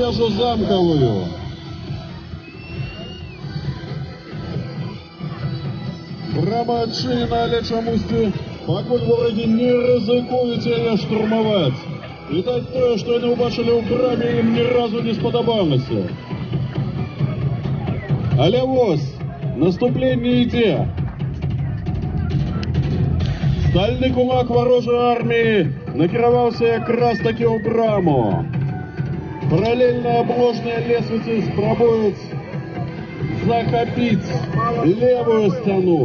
вежу замковую. Брама адчынена, але чамусьці пакуль ворагі не рызыкуюць яе штурмаваць. Відаць, тое, што яны ўбачылі ў браме, ім ні разу не спадабалася. Але вось, наступленне ідзе. Стальны кулак варожай арміі накіраваўся якраз такі ў браму. Паралельна абложныя лесвіцы спрабуюць захапіць левую сцяну.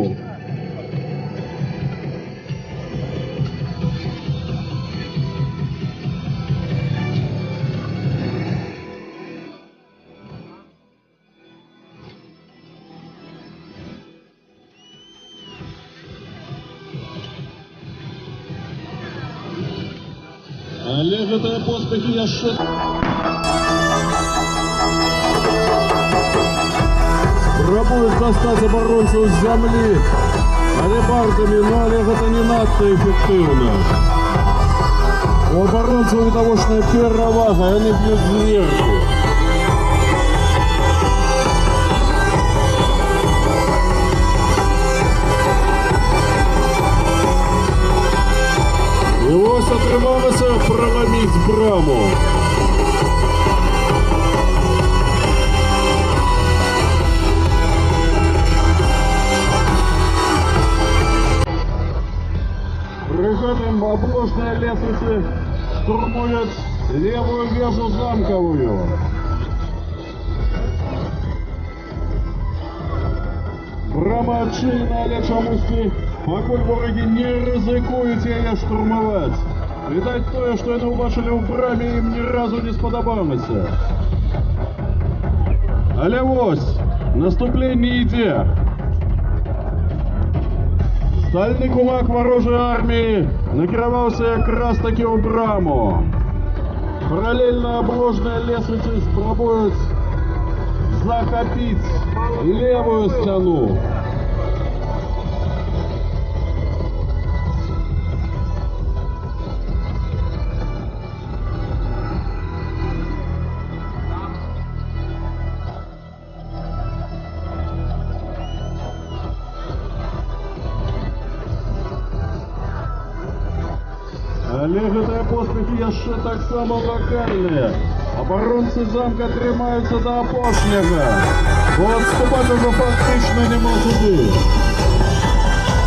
Але гэтыя поспехі яшчэ... Спрабуюць дастаць абаронцаў з зямлі алебардамі, але гэта не надта эфектыўна. У абаронцаў відавочная перавага, яны б'юць зверху. І вось атрымалася праламіць браму. Пры гэтым абложныя лесвіцы штурмуюць левую вежу замкавую. Брама адчынена, але чамусьці пакуль ворагі не рызыкуюць яе штурмаваць. Відаць, тое, што яны ўбачылі ў браме, ім ні разу не спадабалася. Але вось, наступленне ідзе. Стальны кулак варожай арміі накіраваўся якраз такі ў браму. Паралельна абложныя лесвіцы спрабуюць захапіць левую сцяну. Але гэтыя поспехі яшчэ таксама лакальныя. Абаронцы замка трымаюцца да апошняга, бо адступаць ужо фактычна няма куды.